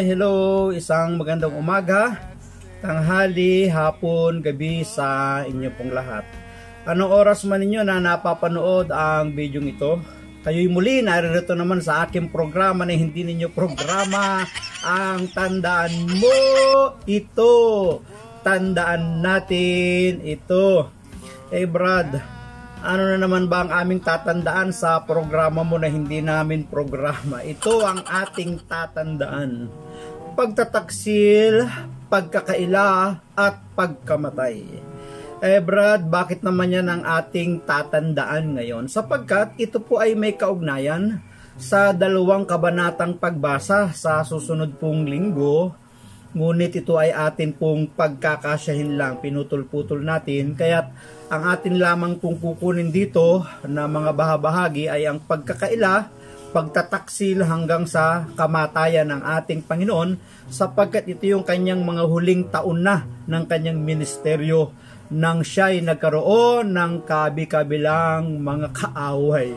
Hello! Isang magandang umaga, tanghali, hapon, gabi sa inyo pong lahat. Anong oras man ninyo na napapanood ang video ito? Kayo'y muli naririto naman sa aking programa na hindi ninyo programa. Ang tandaan mo ito. Tandaan natin ito. Hey Brad, ano na naman ba ang aming tatandaan sa programa mo na hindi namin programa? Ito ang ating tatandaan. Pagtataksil, pagkakaila, at pagkamatay. Brad, bakit naman yan ang ating tatandaan ngayon? Sapagkat ito po ay may kaugnayan sa 2 kabanatang pagbasa sa susunod pong linggo. Ngunit ito ay atin pong pagkakasyahin lang, pinutol-putol natin. Kaya't ang atin lamang pong kukunin dito na mga bahagi ay ang pagkakaila, pagtataksil hanggang sa kamatayan ng ating Panginoon, sapagkat ito yung kanyang mga huling taon na ng kanyang ministeryo nang siya ay nagkaroon ng kabi-kabilang mga kaaway.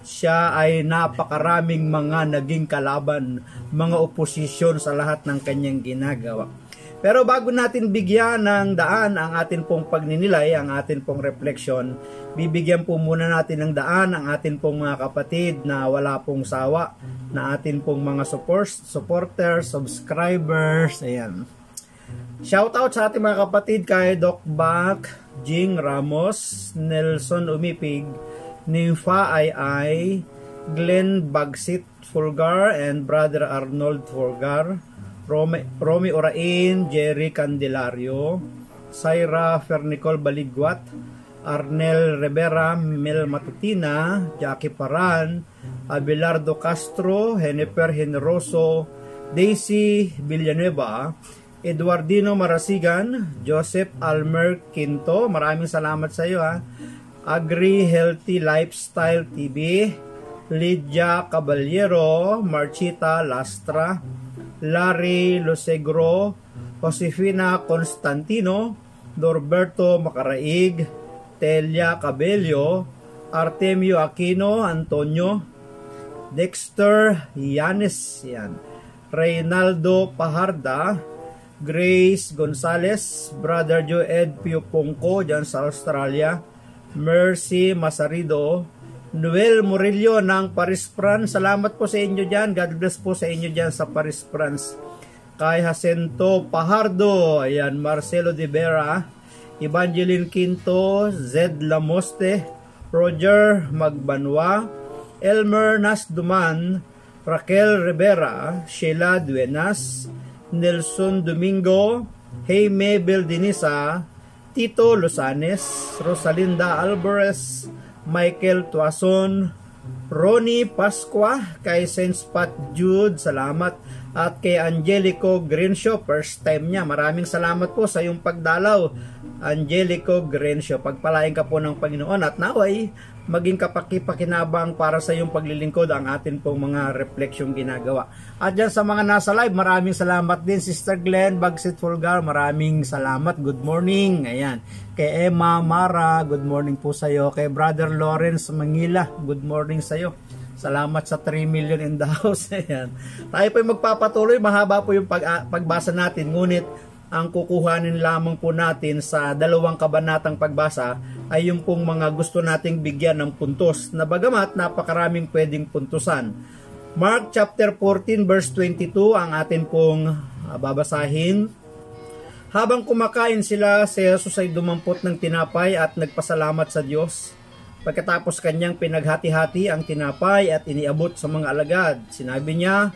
Siya ay napakaraming mga naging kalaban, mga oposisyon sa lahat ng kanyang ginagawa. Pero bago natin bigyan ng daan ang atin pong pagninilay, ang atin pong reflection, bibigyan po muna natin ng daan ang atin pong mga kapatid na wala pong sawa, na atin pong mga supporters, subscribers, ayan. Shoutout sa ating mga kapatid kay Doc Bac, Jing Ramos, Nelson Umipig, Nympha Ai, Glenn Bagsit Fulgar, and Brother Arnold Fulgar, Romy Orain, Jerry Candelario, Syra Fernicol Baligwat, Arnel Rivera, Mel Matutina, Jackie Paran, Abelardo Castro, Jennifer Generoso, Daisy Villanueva, Eduardino Marasigan, Joseph Almer Quinto, maraming salamat sa iyo ha. Agri Healthy Lifestyle TV, Lydia Caballero, Marchita Lastra, Larry Losegro, Josefina Constantino, Norberto Macaraig, Telia Cabello, Artemio Aquino, Antonio, Dexter Yanes, yan, Reynaldo Paharda, Grace Gonzales, Brother Joed Pio Pongko dyan sa Australia, Mercy Masarido, Noel Murillo ng Paris, France. Salamat po sa inyo dyan. God bless po sa inyo dyan sa Paris, France. Kay Jacinto Pajardo, ayan, Marcelo de Vera, Evangeline Quinto, Zed Lamoste, Roger Magbanwa, Elmer Nasduman, Raquel Rivera, Sheila Duenas, Nelson Domingo, Jaime Beldenisa, Tito Losanes, Rosalinda Alvarez, Michael Tuason, Ronnie Pasqua, kay Saint Pat Jude, salamat, at kay Angelico Grenshaw, first time niya. Maraming salamat po sa iyong pagdalaw, Angelico Grenshaw. Pagpalain ka po ng Panginoon at naway maging kapaki-pakinabang para sa iyong paglilingkod ang atin pong mga refleksyon ginagawa. At dyan sa mga nasa live, maraming salamat din. Sister Glenn Bagsit Fulgar, maraming salamat. Good morning. Ayan. Kay Emma Mara, good morning po sa iyo. Kay Brother Lawrence Mangila, good morning sa iyo. Salamat sa 3 million in the house. Ayan. Tayo po magpapatuloy. Mahaba po yung pagbasa natin. Ngunit ang kukuhanin lamang po natin sa 2 kabanatang pagbasa ay yung pong mga gusto nating bigyan ng puntos na bagamat napakaraming pwedeng puntusan. Mark chapter 14 verse 22 ang atin pong babasahin. Habang kumakain sila, si Jesus ay dumampot ng tinapay at nagpasalamat sa Diyos. Pagkatapos kanyang pinaghati-hati ang tinapay at iniabot sa mga alagad, sinabi niya,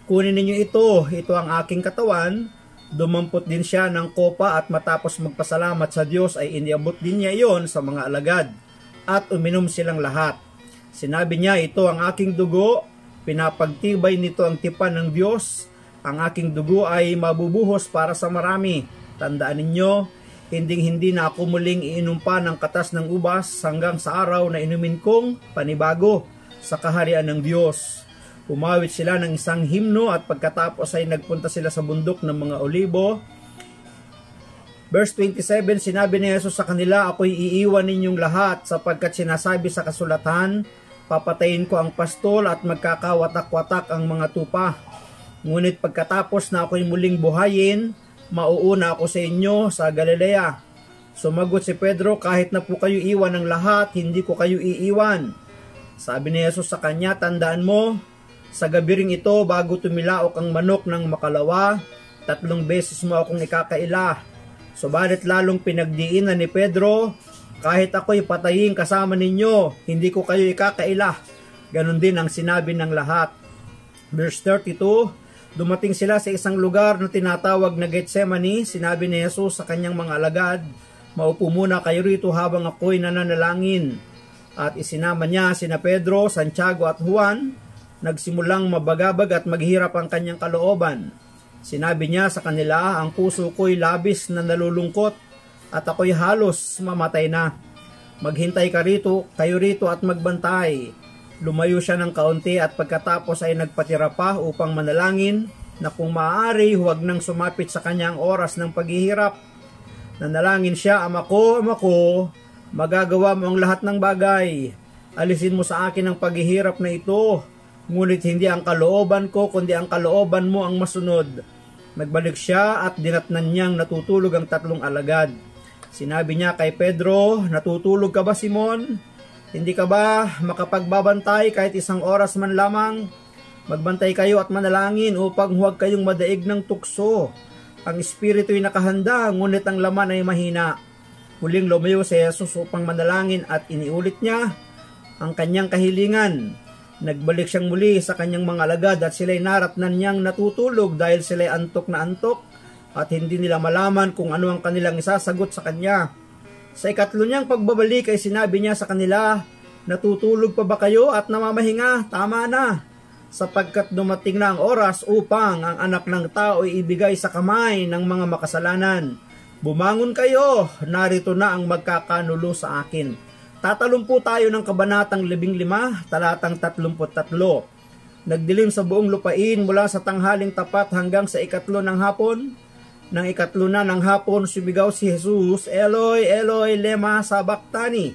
"Kunin ninyo ito ang aking katawan." Dumampot din siya ng kopa at matapos magpasalamat sa Diyos ay iniabot din niya iyon sa mga alagad at uminom silang lahat. Sinabi niya, "Ito ang aking dugo, pinapagtibay nito ang tipan ng Diyos. Ang aking dugo ay mabubuhos para sa marami. Tandaan ninyo, hindi na ako muling iinom pa ng katas ng ubas hanggang sa araw na inumin kong panibago sa kaharian ng Diyos." Umawit sila ng isang himno at pagkatapos ay nagpunta sila sa bundok ng mga olibo. Verse 27, sinabi ni Jesus sa kanila, "Ako'y iiwan ninyong lahat sapagkat sinasabi sa kasulatan, papatayin ko ang pastol at magkakawatak-watak ang mga tupa. Ngunit pagkatapos na ako'y muling buhayin, mauuna ako sa inyo sa Galilea. Sumagot si Pedro, kahit na po kayo iwan ng lahat, hindi ko kayo iiwan. Sabi ni Jesus sa kanya, tandaan mo, sa gabi ring ito, bago tumilaok ang manok ng makalawa, 3 beses mo akong ikakaila. Subalit lalong pinagdiinan ni Pedro, kahit ako'y patayin kasama ninyo, hindi ko kayo ikakaila. Ganon din ang sinabi ng lahat. Verse 32, dumating sila sa isang lugar na tinatawag na Getsemani. Sinabi ni Jesus sa kanyang mga alagad, maupo muna kayo rito habang ako'y nananalangin. At isinama niya sina Pedro, Santiago at Juan. Nagsimulang mabagabag at maghirap ang kanyang kalooban. Sinabi niya sa kanila, ang puso ko'y labis na nalulungkot at ako'y halos mamatay na. Maghintay kayo rito at magbantay. Lumayo siya ng kaunti at pagkatapos ay nagpatira pa upang manalangin na kung maaari huwag nang sumapit sa kanyang oras ng paghihirap. Nanalangin siya, Ama ko, magagawa mo ang lahat ng bagay. Alisin mo sa akin ang paghihirap na ito. Ngunit hindi ang kalooban ko, kundi ang kalooban mo ang masunod. Nagbalik siya at dinatnan niyang natutulog ang 3 alagad. Sinabi niya kay Pedro, natutulog ka ba, Simon? Hindi ka ba makapagbabantay kahit 1 oras man lamang? Magbantay kayo at manalangin upang huwag kayong madaig ng tukso. Ang espiritu'y nakahanda, ngunit ang laman ay mahina. Huling lumayo si Jesus upang manalangin at iniulit niya ang kanyang kahilingan. Nagbalik siyang muli sa kanyang mga alagad at sila'y naratnan niyang natutulog dahil sila'y antok na antok at hindi nila malaman kung ano ang kanilang isasagot sa kanya. Sa 3 niyang pagbabalik ay sinabi niya sa kanila, natutulog pa ba kayo at namamahinga? Tama na, sapagkat dumating na ang oras upang ang anak ng tao ay ibigay sa kamay ng mga makasalanan. Bumangon kayo, narito na ang magkakanulo sa akin. Tatalumpo tayo ng kabanatang 15, talatang 33. Nagdilim sa buong lupain mula sa tanghaling tapat hanggang sa 3 ng hapon. Nang 3 na ng hapon, sumigaw si Jesus, Eloi, Eloi, lema sabachthani,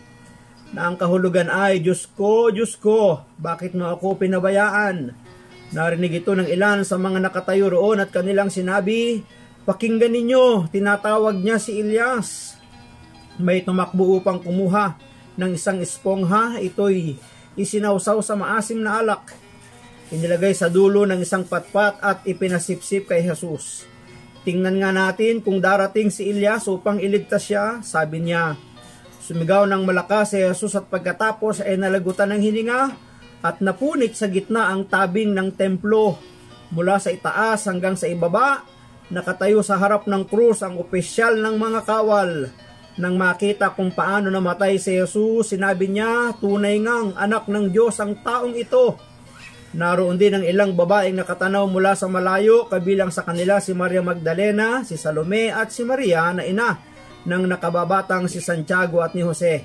na ang kahulugan ay, Diyos ko, bakit mo ako pinabayaan? Narinig ito ng ilan sa mga nakatayo roon at kanilang sinabi, pakinggan ninyo, tinatawag niya si Elias. May tumakbo upang kumuha ng isang espongha, ito'y isinawsaw sa maasim na alak. Inilagay sa dulo ng isang patpat at ipinasipsip kay Jesus. Tingnan nga natin kung darating si Elias upang iligtas siya, sabi niya. Sumigaw ng malakas si Jesus at pagkatapos ay nalagutan ng hininga at napunit sa gitna ang tabing ng templo. Mula sa itaas hanggang sa ibaba, nakatayo sa harap ng krus ang opisyal ng mga kawal. Nang makita kung paano namatay si Jesus, sinabi niya, tunay ngang anak ng Diyos ang taong ito. Naroon din ang ilang babaeng nakatanaw mula sa malayo, kabilang sa kanila si Maria Magdalena, si Salome at si Maria na ina ng nakababatang si Santiago at ni Jose.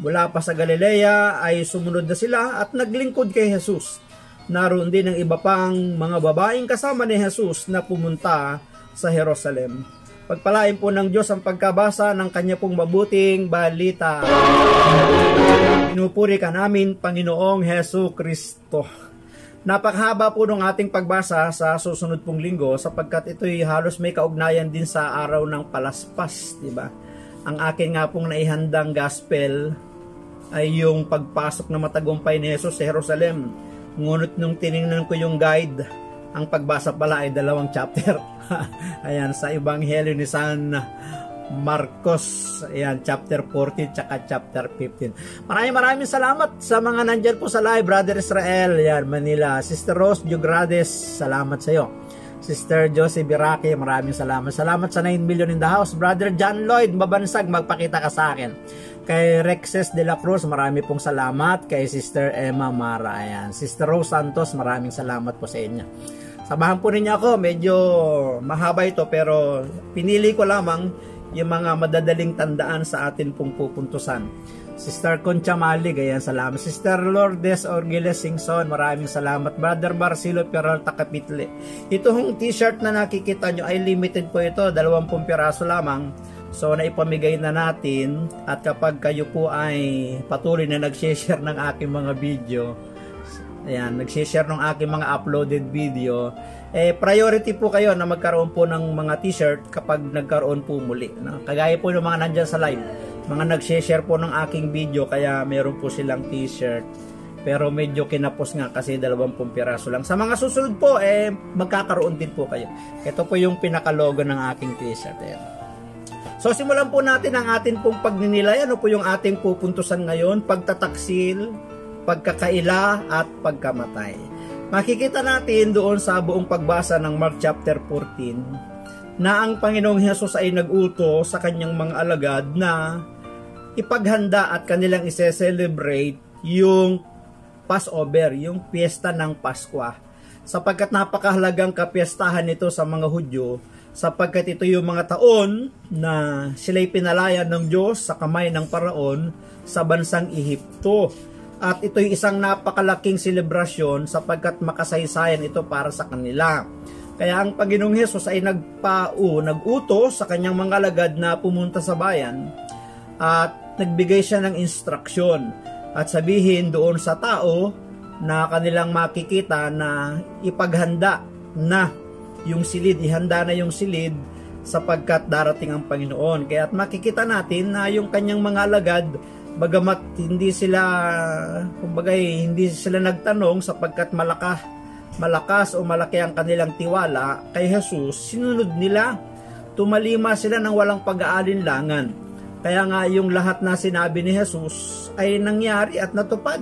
Mula pa sa Galilea ay sumunod na sila at naglingkod kay Jesus. Naroon din ang iba pang mga babaeng kasama ni Jesus na pumunta sa Jerusalem. Pagpalain po ng Diyos ang pagkabasa ng kanya pong mabuting balita. Pinupuri ka namin, Panginoong Hesu Kristo. Napakahaba po ng ating pagbasa sa susunod pong linggo sapagkat ito'y halos may kaugnayan din sa araw ng Palaspas, di ba? Ang akin nga pong naihandang gospel ay yung pagpasok na matagumpay ni Jesus sa Jerusalem. Ngunit nung tiningnan ko yung guide, ang pagbasa pala ay 2 chapter. Ayan, sa Ebanghelyo ni San Marcos. Ayan, chapter 14 tsaka chapter 15. Maraming salamat sa mga nandyan po sa live. Brother Israel, ayan, Manila. Sister Rose Diogrades, salamat sa iyo. Sister Josie Birake, maraming salamat. Salamat sa 9 million in the house. Brother John Lloyd, mabansag, magpakita ka sa akin. Kay Rexes de la Cruz, marami pong salamat. Kay Sister Emma Mara, ayan. Sister Rose Santos, maraming salamat po sa inyo. Samahan po ninyo ako, medyo mahaba ito pero pinili ko lamang yung mga madadaling tandaan sa atin pong pupuntusan. Sister Concha Malig, ayan, salamat. Sister Lourdes Orgiles Singson, maraming salamat. Brother Barcelo Peralta Kapitle. Itong t-shirt na nakikita nyo ay limited po ito, 20 piraso lamang. So naipamigay na natin at kapag kayo po ay patuloy na nag-share ng aking mga video, Ayan, nag-share ng aking mga uploaded video. Priority po kayo na magkaroon po ng mga t-shirt kapag nagkaroon po muli. No? Kagaya po ng mga nandyan sa live, mga nag-share po ng aking video, kaya meron po silang t-shirt. Pero medyo kinapos nga kasi 20 piraso lang. Sa mga susunod po, magkakaroon din po kayo. Ito po yung pinaka-logo ng aking t-shirt. Ayan. So simulan po natin ang atin pong pagninilay. Ano po yung ating pupuntusan ngayon? Pagtataksil, pagkakaila, at pagkamatay. Makikita natin doon sa buong pagbasa ng Mark chapter 14 na ang Panginoong Hesus ay nag-utos sa kanyang mga alagad na ipaghanda at kanilang ise-celebrate yung Passover, yung piyesta ng Paskwa. Sapagkat napakahalagang kapiestahan ito sa mga Hudyo, sapagkat ito yung mga taon na sila'y pinalaya ng Diyos sa kamay ng Paraon sa bansang Ehipto. At ito'y isang napakalaking selebrasyon sapagkat makasaysayan ito para sa kanila. Kaya ang Panginoong Hesus ay nag-utos sa kanyang mga alagad na pumunta sa bayan at nagbigay siya ng instruksyon at sabihin doon sa tao na kanilang makikita na ipaghanda na yung silid, ihanda na yung silid sapagkat darating ang Panginoon. Kaya at makikita natin na yung kanyang mga alagad, bagamat hindi sila nagtanong sapagkat malakas o malaki ang kanilang tiwala kay Jesus, sinunod nila, tumalima sila ng walang pag-aalinlangan. Kaya nga yung lahat na sinabi ni Jesus ay nangyari at natupad.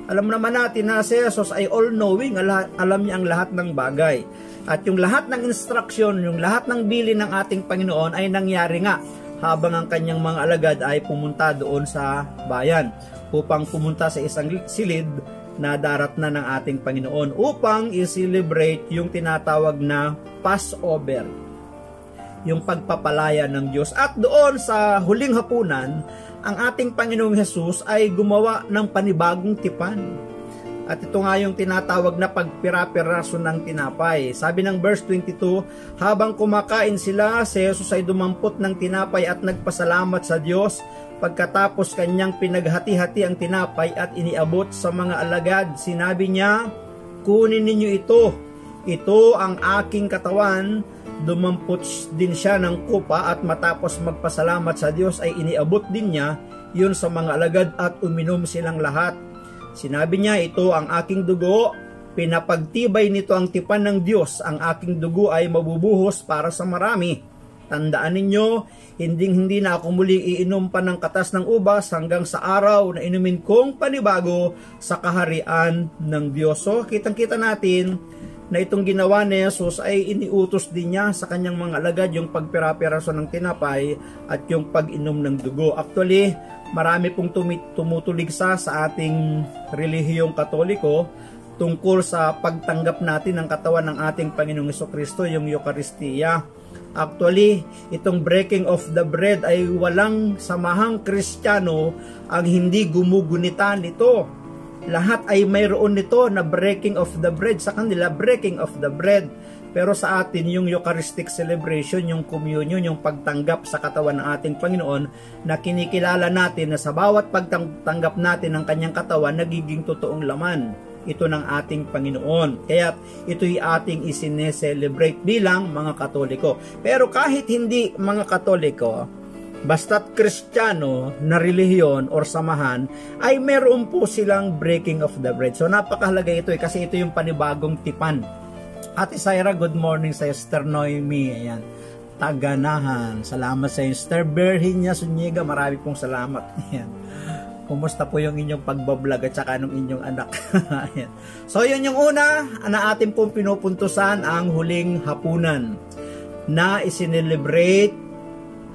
Alam naman natin na si Jesus ay all-knowing, alam niya ang lahat ng bagay. At yung lahat ng instruction, yung lahat ng bilin ng ating Panginoon ay nangyari nga habang ang kanyang mga alagad ay pumunta doon sa bayan upang pumunta sa isang silid na darat na ng ating Panginoon upang i-celebrate yung tinatawag na Passover, yung pagpapalaya ng Diyos. At doon sa huling hapunan, ang ating Panginoong Hesus ay gumawa ng panibagong tipan. At ito nga yung tinatawag na pagpira-piraso ng tinapay. Sabi ng verse 22, habang kumakain sila, si Jesus ay dumampot ng tinapay at nagpasalamat sa Diyos. Pagkatapos kanyang pinaghati-hati ang tinapay at iniabot sa mga alagad, sinabi niya, kunin ninyo ito. Ito ang aking katawan. Dumampot din siya ng kupa at matapos magpasalamat sa Diyos ay iniabot din niya yun sa mga alagad at uminom silang lahat. Sinabi niya, ito ang aking dugo, pinapagtibay nito ang tipan ng Diyos, ang aking dugo ay mabubuhos para sa marami. Tandaan ninyo, hindi na ako muling iinom pa ng katas ng ubas hanggang sa araw na inumin kong panibago sa kaharian ng Diyos. So, kitang-kita natin na itong ginawa ni Jesus ay iniutos din niya sa kanyang mga alagad yung pagpira-piraso ng tinapay at yung pag-inom ng dugo. Actually, marami pong tumutuligsa sa ating relihiyong Katoliko tungkol sa pagtanggap natin ng katawan ng ating Panginoong Jesucristo, yung Eucharistia. Actually, itong breaking of the bread ay walang samahang Kristiyano ang hindi gumugunita nito. Lahat ay mayroon nito na breaking of the bread. Sa kanila, breaking of the bread. Pero sa atin, yung Eucharistic celebration, yung communion, yung pagtanggap sa katawan ng ating Panginoon, na kinikilala natin na sa bawat pagtanggap natin ng kanyang katawan, nagiging totoong laman ito ng ating Panginoon. Kaya ito'y ating isine-celebrate bilang mga Katoliko. Pero kahit hindi mga Katoliko, basta't Kristiyano na relihiyon or samahan, ay meron po silang breaking of the bread. So napakahalaga ito kasi ito yung panibagong tipan. Ate Syra, good morning sa Sister Noemi. Ayan, Taganahan. Salamat sa Sister Berhinya Sunyiga. Marami pong salamat. Ayan. Kumusta po yung inyong pagbablog at saka ng inyong anak? Ayan. So yun yung una na atin pong pinupuntusan, ang huling hapunan na isinelebrate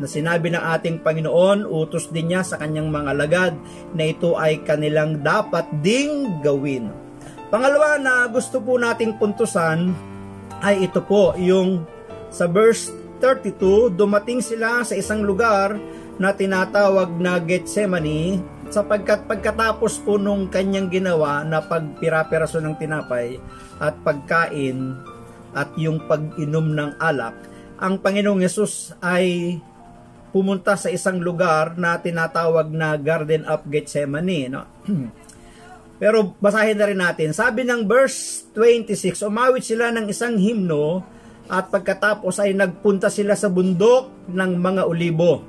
na sinabi ng ating Panginoon, utos din niya sa kanyang mga alagad na ito ay kanilang dapat ding gawin. Pangalawa na gusto po nating puntusan ay ito po, yung sa verse 32, dumating sila sa isang lugar na tinatawag na Gethsemane, sapagkat pagkatapos po nung kanyang ginawa na pagpira-piraso ng tinapay at pagkain at yung pag-inom ng alak, ang Panginoong Yesus ay pumunta sa isang lugar na tinatawag na Garden of Gethsemane, no? Pero basahin na rin natin. Sabi ng verse 26, umawit sila ng isang himno at pagkatapos ay nagpunta sila sa bundok ng mga olibo.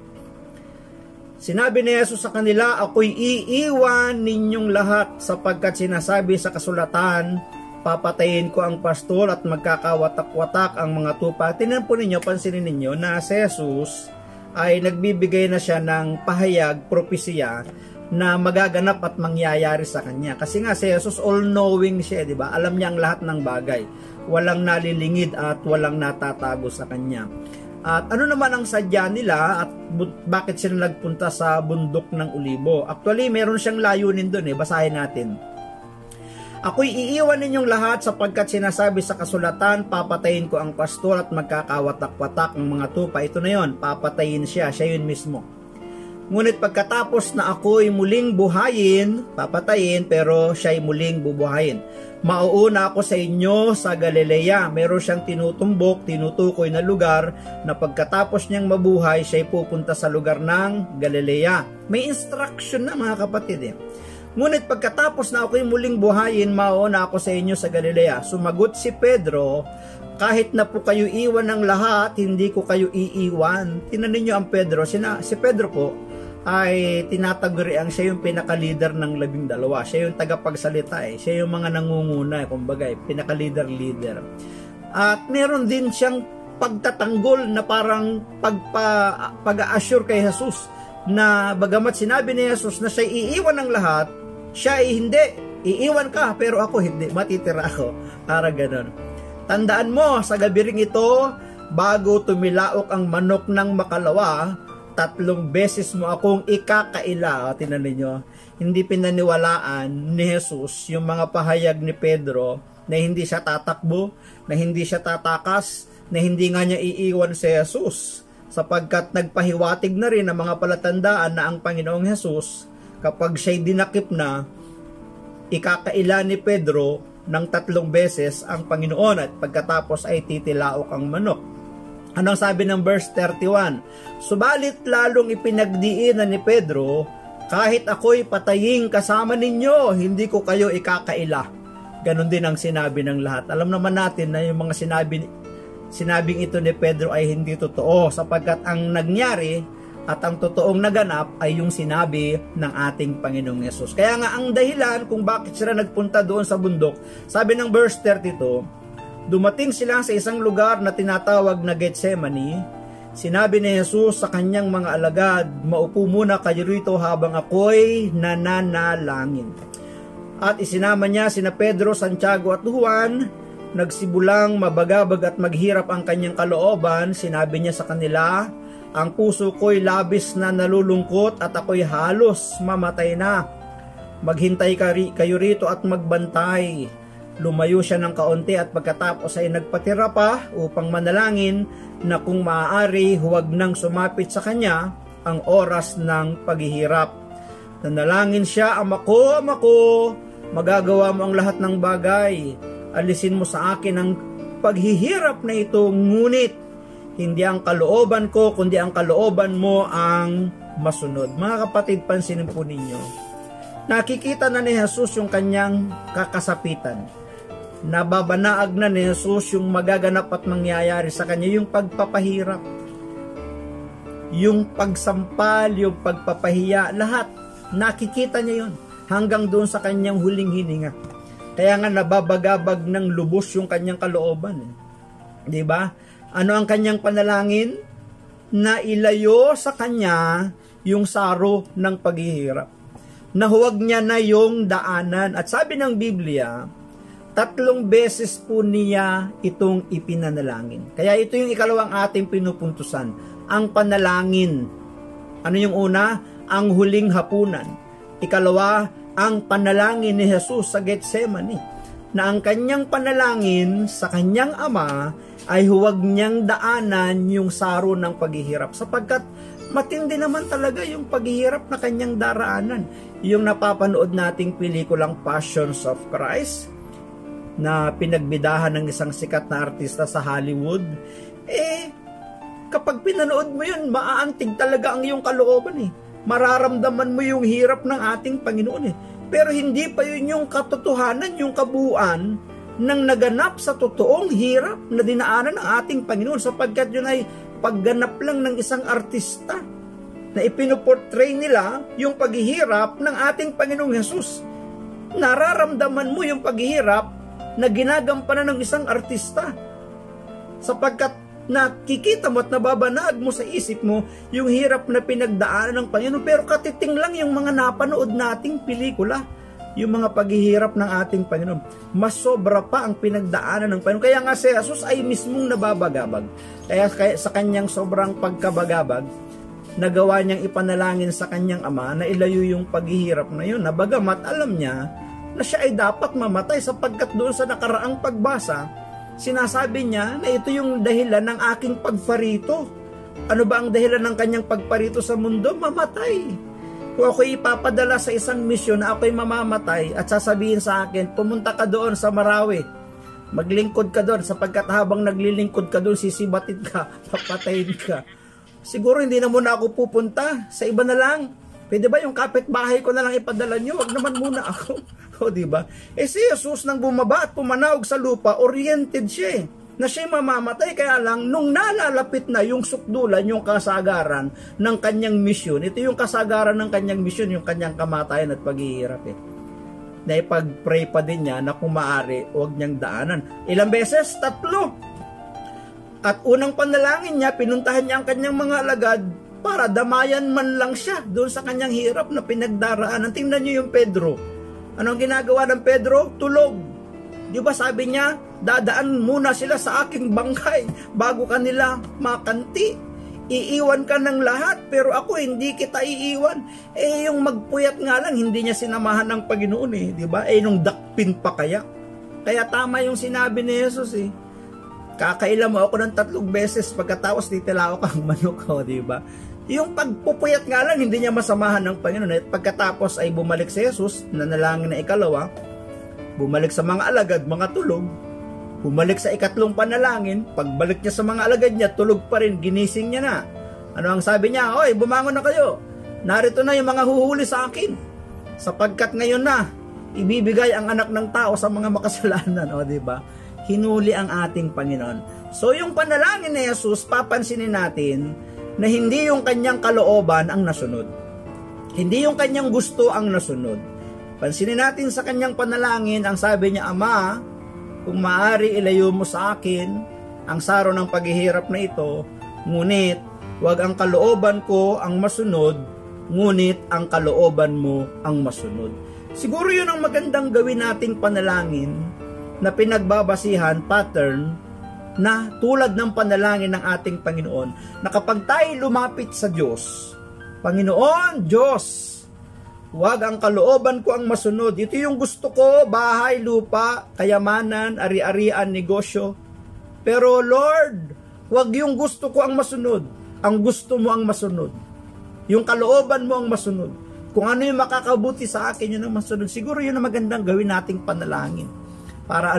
Sinabi ni Jesus sa kanila, ako'y iiwan ninyong lahat sapagkat sinasabi sa kasulatan, papatayin ko ang pastol at magkakawatak-watak ang mga tupa. Tingnan po ninyo, pansinin ninyo na si Jesus ay nagbibigay na siya ng pahayag, propesya na magaganap at mangyayari sa kanya. Kasi nga si Jesus all-knowing siya, di ba? Alam niya ang lahat ng bagay. Walang nalilingid at walang natatago sa kanya. At ano naman ang sadya nila at bakit sila nagpunta sa bundok ng Olibo? Actually, meron siyang layunin doon Basahin natin. Ako'y iiwan ninyong lahat sapagkat sinasabi sa kasulatan, papatayin ko ang pastol at magkakawatak-watak ang mga tupa. Ito na yon, papatayin siya yun mismo. Ngunit pagkatapos na ako'y muling buhayin, papatayin, pero siya'y muling bubuhayin. Mauuna ako sa inyo sa Galilea. Meron siyang tinutukoy na lugar na pagkatapos niyang mabuhay, siya'y pupunta sa lugar ng Galilea. May instruction na mga kapatid Ngunit pagkatapos na ako'y muling buhayin, mauuna ako sa inyo sa Galilea. Sumagot si Pedro, kahit na po kayo iwan ng lahat, hindi ko kayo iiwan. Tingnan ninyo ang Pedro. Si Pedro po ay tinataguriang siya yung pinaka-leader ng 12. Siya yung tagapagsalita Siya yung mga nangunguna, kumbaga pinaka-leader. At meron din siyang pagtatanggol na parang pag-assure kay Jesus na bagamat sinabi ni Jesus na siya iiwan ng lahat, siya ay hindi. Iiwan ka, pero ako hindi. Matitira ako. Para ganun. Tandaan mo, sa gabi ring ito, bago tumilaok ang manok ng makalawa, 3 beses mo akong ikakaila. Tingnan ninyo, hindi pinaniwalaan ni Jesus yung mga pahayag ni Pedro na hindi siya tatakbo, na hindi siya tatakas, na hindi nga niya iiwan si Jesus. Sapagkat nagpahiwatig na rin ang mga palatandaan na ang Panginoong Jesus, kapag siya'y dinakip na, ikakaila ni Pedro ng 3 beses ang Panginoon at pagkatapos ay titilaok ang manok. Anong sabi ng verse 31? Subalit lalong ipinagdiinan ni Pedro, kahit ako'y pataying kasama ninyo, hindi ko kayo ikakaila. Ganon din ang sinabi ng lahat. Alam naman natin na yung mga sinabing ito ni Pedro ay hindi totoo, sapagkat ang nangyari at ang totoong naganap ay yung sinabi ng ating Panginoong Yesus. Kaya nga ang dahilan kung bakit sila nagpunta doon sa bundok, sabi ng verse 32, dumating sila sa isang lugar na tinatawag na Getsemani. Sinabi ni Jesus sa kanyang mga alagad, maupo muna kayo rito habang ako'y nananalangin. At isinama niya sina Pedro, Santiago at Juan. Nagsibulang mabagabag at maghirap ang kanyang kalooban. Sinabi niya sa kanila, ang puso ko'y labis na nalulungkot at ako'y halos mamatay na. Maghintay kayo rito at magbantay. Lumayo siya ng kaunti at pagkatapos ay nagpatira pa upang manalangin na kung maaari huwag nang sumapit sa kanya ang oras ng paghihirap. Nanalangin siya, Ama ko, magagawa mo ang lahat ng bagay. Alisin mo sa akin ang paghihirap na ito, ngunit hindi ang kalooban ko, kundi ang kalooban mo ang masunod. Mga kapatid, pansinin po ninyo. Nakikita na ni Jesus yung kanyang kakasapitan. Nababanaag na ni Jesus yung magaganap at mangyayari sa kanya, yung pagpapahirap, yung pagsampal, yung pagpapahiya, lahat. Nakikita niya yun hanggang doon sa kanyang huling hininga. Kaya nga nababagabag ng lubos yung kanyang kalooban. Diba? Ano ang kanyang panalangin? Na ilayo sa kanya yung saro ng paghihirap. Na huwag niya na yung daanan. At sabi ng Biblia, 3 beses po niya itong ipinanalangin. Kaya ito yung ikalawang ating pinupuntusan. Ang panalangin. Ano yung una? Ang huling hapunan. Ikalawa, ang panalangin ni Jesus sa Getsemani. Na ang kanyang panalangin sa kanyang Ama ay huwag niyang daanan yung saro ng paghihirap. Sapagkat matindi naman talaga yung paghihirap na kanyang daraanan. Yung napapanood nating pelikulang Passions of Christ, na pinagbidahan ng isang sikat na artista sa Hollywood, kapag pinanood mo yun, maaantig talaga ang iyong kalooban Mararamdaman mo yung hirap ng ating Panginoon Pero hindi pa yun yung katotohanan, yung kabuuan ng naganap sa totoong hirap na dinaanan ng ating Panginoon, sapagkat yun ay pagganap lang ng isang artista na ipinoportray nila yung paghihirap ng ating Panginoong Hesus. Nararamdaman mo yung paghihirap na ginagampanan ng isang artista, sapagkat nakikita mo at nababanag mo sa isip mo yung hirap na pinagdaanan ng Panginoon. Pero katiting lang yung mga napanood nating pelikula, yung mga paghihirap ng ating Panginoon. Mas sobra pa ang pinagdaanan ng Panginoon. Kaya nga si Jesus ay mismong nababagabag. Kaya sa kanyang sobrang pagkabagabag, nagawa niyang ipanalangin sa kanyang ama na ilayo yung paghihirap na yun. Nabagamat alam niya na siya ay dapat mamatay, sapagkat doon sa nakaraang pagbasa, sinasabi niya na ito yung dahilan ng aking pagparito. Ano ba ang dahilan ng kanyang pagparito sa mundo? Mamatay. Kung ako'y ipapadala sa isang misyon na ako'y mamamatay at sasabihin sa akin, pumunta ka doon sa Marawi, maglingkod ka doon, sapagkat habang naglilingkod ka doon, sisibatin ka, papatayin ka. Siguro hindi na muna ako pupunta, sa iba na lang. Pwede ba yung kapitbahay ko na lang ipadala nyo? Wag naman muna ako. O diba? Si Jesus nang bumaba at pumanawag sa lupa, oriented siya na siya'y mamamatay. Kaya lang, nung nalalapit na yung sukdulan, yung kasagaran ng kanyang misyon, ito yung kasagaran ng kanyang misyon, yung kanyang kamatayan at paghihirap na ipag-pray pa din niya na kung maaari, huwag niyang daanan. Ilang beses? 3. At unang panalangin niya, pinuntahan niya ang kanyang mga alagad para damayan man lang siya doon sa kanyang hirap na pinagdaraanan. Tingnan niyo yung Pedro. Anong ginagawa ng Pedro? Tulog. Di ba sabi niya, dadaan muna sila sa aking bangkay bago kanila makanti. Iiwan ka ng lahat, pero ako hindi kita iiwan. Yung magpuyat nga lang, hindi niya sinamahan ng Panginoon di ba? Nung dakpin pa kaya. Kaya tama yung sinabi ni Jesus Kakailan mo ako ng 3 beses, pagkatapos titilao kang manok di ba? Yung pagpupuyat nga lang, hindi niya masamahan ng Panginoon. At pagkatapos ay bumalik si Jesus, nanalangin na ikalawa, bumalik sa mga alagad, mga tulog, bumalik sa ikatlong panalangin, pagbalik niya sa mga alagad niya, tulog pa rin, ginising niya na. Ano ang sabi niya? Hoy, bumangon na kayo. Narito na yung mga huhuli sa akin. Sapagkat ngayon na, ibibigay ang anak ng tao sa mga makasalanan. Di ba? Hinuli ang ating Panginoon. So yung panalangin ni Jesus, papansinin natin na hindi yung kanyang kalooban ang nasunod. Hindi yung kanyang gusto ang nasunod. Pansinin natin sa kanyang panalangin, ang sabi niya, Ama, kung maaari ilayo mo sa akin ang saro ng paghihirap na ito, ngunit wag ang kalooban ko ang masunod, ngunit ang kalooban mo ang masunod. Siguro yun ang magandang gawin nating panalangin na pinagbabasihan, pattern, na tulad ng panalangin ng ating Panginoon, na kapag tayo lumapit sa Diyos, Panginoon, Diyos, wag ang kalooban ko ang masunod. Ito yung gusto ko, bahay, lupa, kayamanan, ari-arian, negosyo. Pero Lord, wag yung gusto ko ang masunod. Ang gusto mo ang masunod. Yung kalooban mo ang masunod. Kung ano yung makakabuti sa akin, yun ang masunod. Siguro yun ang magandang gawin nating panalangin. Para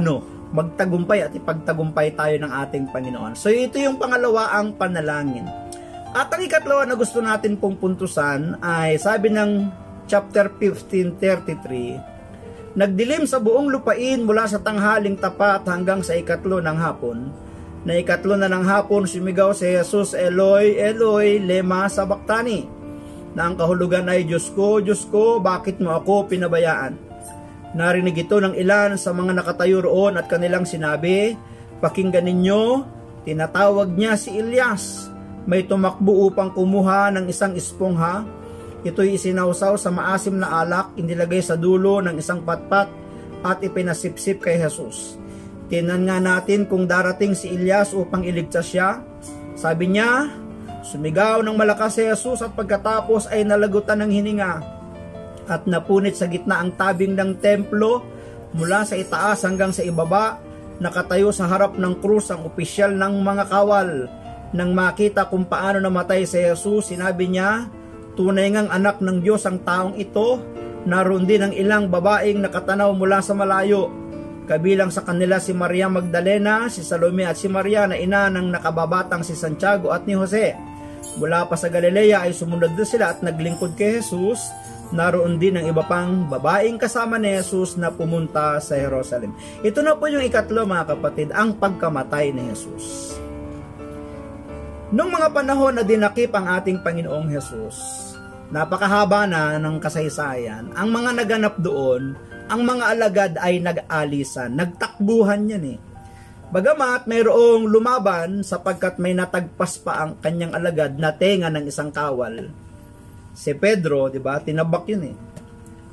magtagumpay at ipagtagumpay tayo ng ating Panginoon. So ito yung pangalawa, ang panalangin. At ang ikatlawa na gusto natin pong puntusan ay sabi ng chapter 15:33, nagdilim sa buong lupain mula sa tanghaling tapat hanggang sa ikatlo ng hapon. Na ikatlo na ng hapon, sumigaw si Jesus, Eloi, Eloi, lema sabachthani, na ang kahulugan ay, Diyos ko, bakit mo ako pinabayaan? Narinig ito ng ilan sa mga nakatayo roon at kanilang sinabi, pakinggan ninyo, tinatawag niya si Elias. May tumakbo upang kumuha ng isang espongha. Ito'y isinawsaw sa maasim na alak, inilagay sa dulo ng isang patpat at ipinasipsip kay Jesus. Tingnan nga natin kung darating si Elias upang iligtas siya. Sabi niya, sumigaw ng malakas si Jesus at pagkatapos ay nalagutan ng hininga. At napunit sa gitna ang tabing ng templo, mula sa itaas hanggang sa ibaba, nakatayo sa harap ng krus ang opisyal ng mga kawal. Nang makita kung paano namatay si Jesus, sinabi niya, tunay ngang anak ng Diyos ang taong ito. Naroon din ang ilang babaeng nakatanaw mula sa malayo. Kabilang sa kanila si Maria Magdalena, si Salome at si Maria na ina ng nakababatang si Santiago at ni Jose. Mula pa sa Galilea ay sumunod na sila at naglingkod kay Jesus. naroon din ang iba pang babaeng kasama ni Jesus na pumunta sa Jerusalem. Ito na po yung ikatlo, mga kapatid, ang pagkamatay ni Jesus. Nung mga panahon na dinakip ang ating Panginoong Jesus, napakahaba na ng kasaysayan, ang mga naganap doon, ang mga alagad ay nag-alisan, nagtakbuhan yan eh. Bagamat mayroong lumaban sapagkat may natagpas pa ang kanyang alagad na tenga ng isang kawal. Si Pedro, di ba, tinabak yun eh.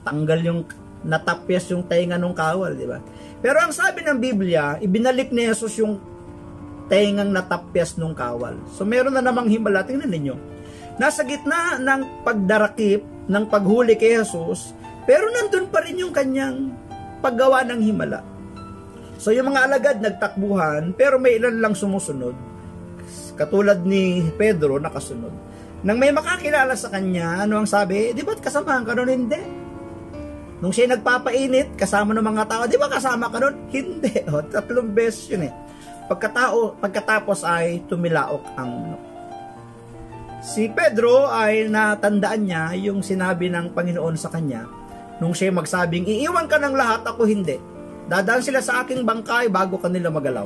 Tanggal yung, natapyas yung tenga ng kawal, di ba? Pero ang sabi ng Biblia, ibinalik ni Jesus yung tengang natapyas ng kawal. So meron na namang himala, tingnan ninyo. Nasa gitna ng pagdarakip, ng paghuli kay Jesus, pero nandun pa rin yung kanyang paggawa ng himala. So yung mga alagad nagtakbuhan, pero may ilan lang sumusunod. Katulad ni Pedro, nakasunod. Nang may makakilala sa kanya, ano ang sabi? Di ba't kasamahan ka nun? Hindi. Nung siya nagpapainit, kasama ng mga tao, di ba kasama ka nun? Hindi. O, 3 beses yun eh. Pagkatapos ay tumilaok ang si Pedro ay natandaan niya yung sinabi ng Panginoon sa kanya nung siya magsabing, iiwan ka ng lahat, ako hindi. Dadaan sila sa aking bangkay bago kanila magalaw.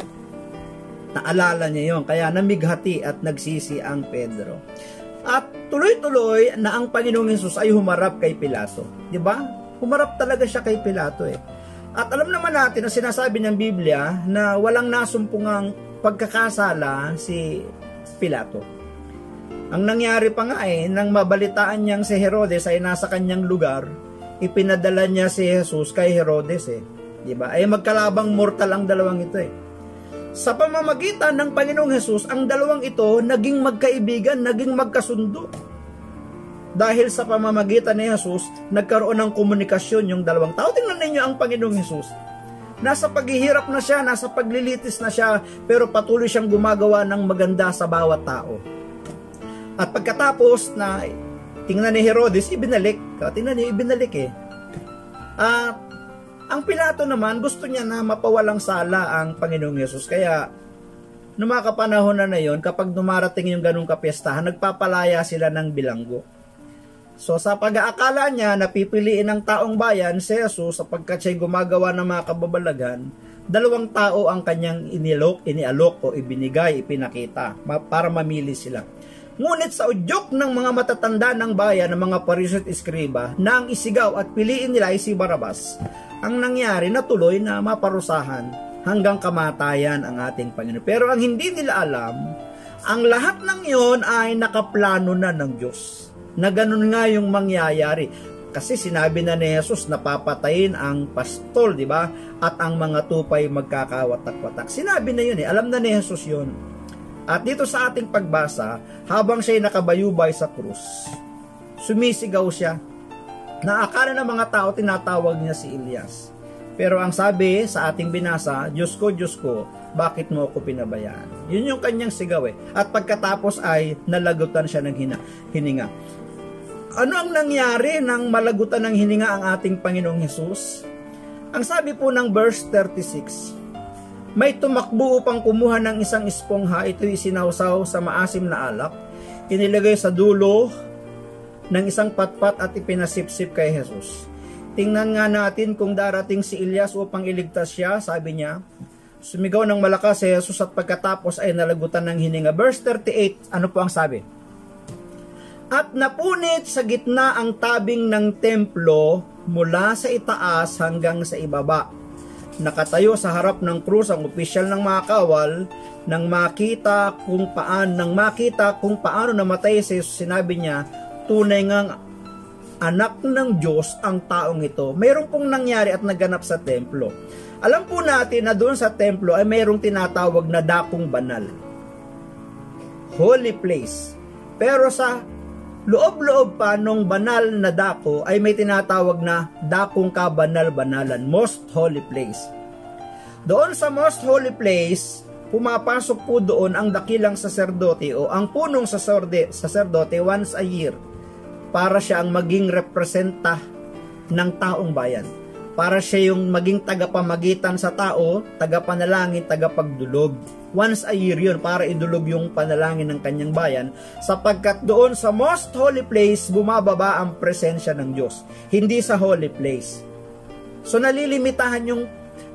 Naalala niya yon, kaya namighati at nagsisi ang Pedro. At tuloy-tuloy na ang Panginoong Hesus ay humarap kay Pilato. Di ba? Humarap talaga siya kay Pilato eh. At alam naman natin na sinasabi ng Biblia na walang nasumpungang pagkakasala si Pilato. Ang nangyari pa nga eh, nang mabalitaan niyang si Herodes ay nasa kanyang lugar, ipinadala niya si Jesus kay Herodes eh. Diba? Ay magkalabang mortal ang dalawang ito eh. Sa pamamagitan ng Panginoong Hesus, ang dalawang ito naging magkaibigan, naging magkasundo. Dahil sa pamamagitan ni Hesus, nagkaroon ng komunikasyon yung dalawang tao. Tingnan ninyo ang Panginoong Hesus. Nasa paghihirap na siya, nasa paglilitis na siya, pero patuloy siyang gumagawa ng maganda sa bawat tao. At pagkatapos na tingnan ni Herodes, ibinalik. Tingnan niyo, ibinalik eh. Ang Pilato naman, gusto niya na mapawalang sala ang Panginoong Yesus. Kaya, noong mga kapanahon na yon, kapag dumarating yung ganung kapiestahan, nagpapalaya sila ng bilanggo. So, sa pag-aakala niya, napipiliin ng taong bayan si Jesus sapagkat siya'y gumagawa ng mga kababalagan, 2 tao ang kanyang inialok o ibinigay, ipinakita, para mamili sila. Ngunit sa udyok ng mga matatanda ng bayan, ng mga Pariseo at Iskriba, na ang isigaw at piliin nila ay si Barabas, ang nangyari na tuloy na maparusahan hanggang kamatayan ang ating Panginoon. Pero ang hindi nila alam, ang lahat ng yon ay nakaplano na ng Diyos. Na ganun nga yung mangyayari. Kasi sinabi na ni Jesus na papatayin ang pastol, di ba? At ang mga tupay magkakawatak-watak. Sinabi na yun eh. Alam na ni Jesus yun. At dito sa ating pagbasa, habang siya'y nakabayubay sa krus, sumisigaw siya na akala ng mga tao tinatawag niya si Elias. Pero ang sabi sa ating binasa, Diyos ko, bakit mo ako pinabayaan? Yun yung kanyang sigaw eh. At pagkatapos ay nalagutan siya ng hininga. Ano ang nangyari nang malagutan ng hininga ang ating Panginoong Hesus? Ang sabi po ng verse 36, may tumakbo upang kumuha ng isang espongha, ito'y sinawsaw sa maasim na alak, inilagay sa dulo ng isang patpat at ipinasipsip kay Jesus. Tingnan nga natin kung darating si Elias upang iligtas siya, sabi niya. Sumigaw ng malakas si Jesus at pagkatapos ay nalagutan ng hininga. Verse 38, ano po ang sabi? At napunit sa gitna ang tabing ng templo mula sa itaas hanggang sa ibaba. Nakatayo sa harap ng krus ang opisyal ng mga kawal nang makita kung paano namatay si Jesus. Sinabi niya, tunay ngang anak ng Diyos ang taong ito. Mayroon pong nangyari at naganap sa templo. Alam po natin na doon sa templo ay mayroong tinatawag na dakong banal. Holy place. Pero sa loob-loob pa nung banal na dako ay may tinatawag na dakong kabanal-banalan, most holy place. Doon sa most holy place, pumapasok po doon ang dakilang saserdote o ang punong saserdote once a year para siya ang maging representa ng taong bayan. para siya yung maging tagapamagitan sa tao, tagapanalangin, tagapagdulog. Once a year yun, para idulog yung panalangin ng kanyang bayan, sapagkat doon sa most holy place, bumababa ang presensya ng Diyos, hindi sa holy place. So nalilimitahan yung,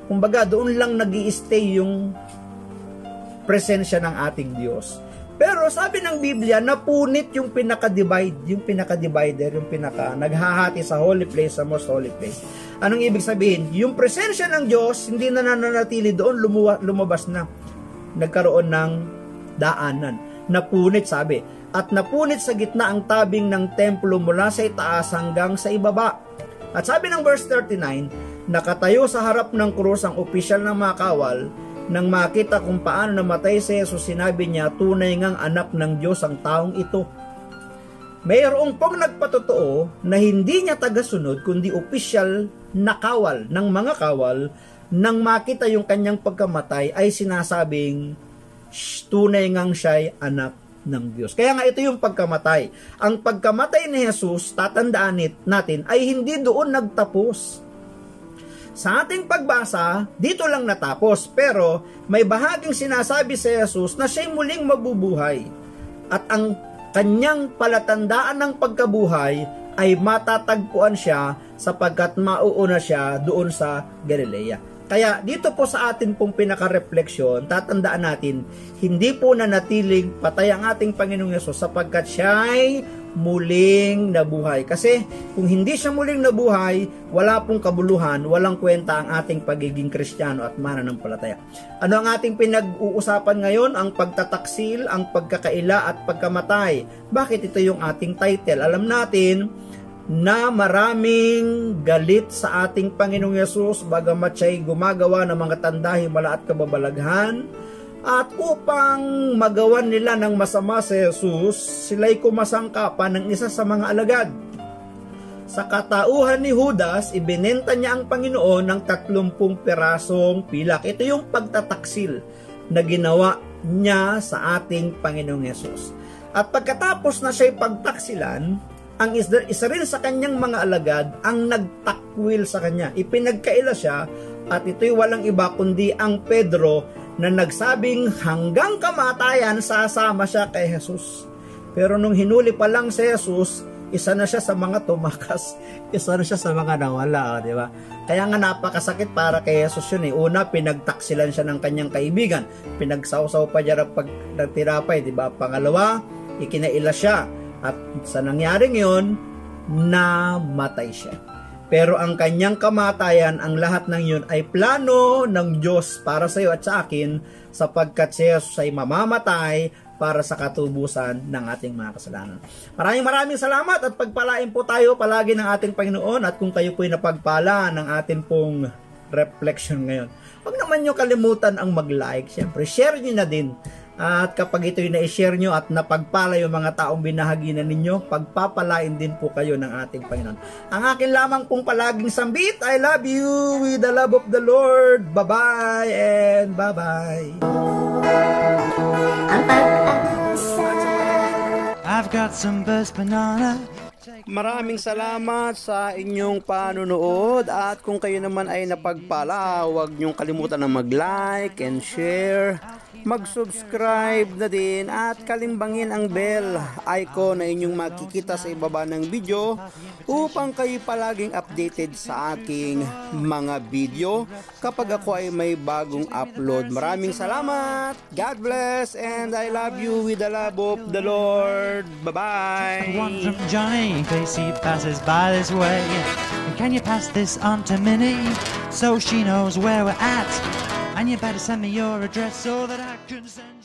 kumbaga, doon lang nag-i-stay yung presensya ng ating Diyos. Pero sabi ng Biblia, napunit yung pinaka-divider, yung naghahati sa holy place, sa most holy place. Anong ibig sabihin? Yung presensya ng Diyos, hindi na nananatili doon, lumabas na. Nagkaroon ng daanan. Napunit, sabi. At napunit sa gitna ang tabing ng templo mula sa itaas hanggang sa ibaba. At sabi ng verse 39, nakatayo sa harap ng krus ang opisyal ng mga kawal. Nang makita kung paano namatay si Jesus, sinabi niya, tunay ngang anak ng Diyos ang taong ito. Mayroong pong nagpatotoo na hindi niya tagasunod, kundi opisyal na kawal ng mga kawal. Nang makita yung kanyang pagkamatay, ay sinasabing, tunay ngang siya'y anak ng Diyos. Kaya nga ito yung pagkamatay. Ang pagkamatay ni Jesus, tatandaan natin, ay hindi doon nagtapos. Sa ating pagbasa, dito lang natapos, pero may bahaging sinasabi si Jesus na siya'y muling mabubuhay. At ang kanyang palatandaan ng pagkabuhay ay matatagpuan siya sapagkat mauuna siya doon sa Galilea. Kaya dito po sa atin pong pinaka-refleksyon, tatandaan natin, hindi po nanatiling patay ang ating Panginoong Yesus sapagkat siya'y muling nabuhay. Kasi kung hindi siya muling nabuhay, wala pong kabuluhan, walang kwenta ang ating pagiging Kristiyano at mananampalataya. Ano ang ating pinag-uusapan ngayon? Ang pagtataksil, ang pagkakaila at pagkamatay. Bakit ito yung ating title? Alam natin na maraming galit sa ating Panginoong Yesus bagamat siya'y gumagawa ng mga tanda, himala at kababalaghan. At upang magawan nila ng masama si Jesus, sila'y kumasangkapan ng isa sa mga alagad. Sa katauhan ni Judas, ibinenta niya ang Panginoon ng 30 pirasong pilak. Ito yung pagtataksil na ginawa niya sa ating Panginoong Yesus. At pagkatapos na siya'y pagtaksilan, ang isa rin sa kanyang mga alagad ang nagtakwil sa kanya. Ipinagkaila siya at ito'y walang iba kundi ang Pedro na nagsabing hanggang kamatayan sasama siya kay Jesus. Pero nung hinuli pa lang si Jesus, isa na siya sa mga tumakas, isa na siya sa mga nawala, di ba? Kaya nga napakasakit para kay Jesus yun eh. Una, pinagtaksilan siya ng kanyang kaibigan, pinagsawsaw pa niya pag nagtirapay, di ba? Pangalawa, ikinaila siya. At sa nangyaring yun, namatay siya. Pero ang kanyang kamatayan, ang lahat ng yun ay plano ng Diyos para sa iyo at sa akin, sapagkat si Jesus ay mamamatay para sa katubusan ng ating mga kasalanan. Maraming salamat at pagpalain po tayo palagi ng ating Panginoon. At kung kayo po'y napagpala ng ating pong reflection ngayon, huwag naman nyo kalimutan ang mag-like. Siyempre, share nyo na din. At kapag ito'y na-share nyo at napagpala yung mga taong binahaginan ninyo, pagpapalain din po kayo ng ating Panginoon. Ang akin lamang pong palaging sambit, I love you with the love of the Lord. Bye-bye and bye-bye. I've got some best banana. Maraming salamat sa inyong panunood at kung kayo naman ay napagpala, huwag niyong kalimutan na mag-like and share, mag-subscribe na din at kalimbangin ang bell icon na inyong makikita sa ibaba ng video upang kayo palaging updated sa aking mga video kapag ako ay may bagong upload. Maraming salamat, God bless, and I love you with the love of the Lord. Bye-bye. One from Johnny, in case he passes by this way. And can you pass this on to Minnie so she knows where we're at? And you better send me your address so that I can send you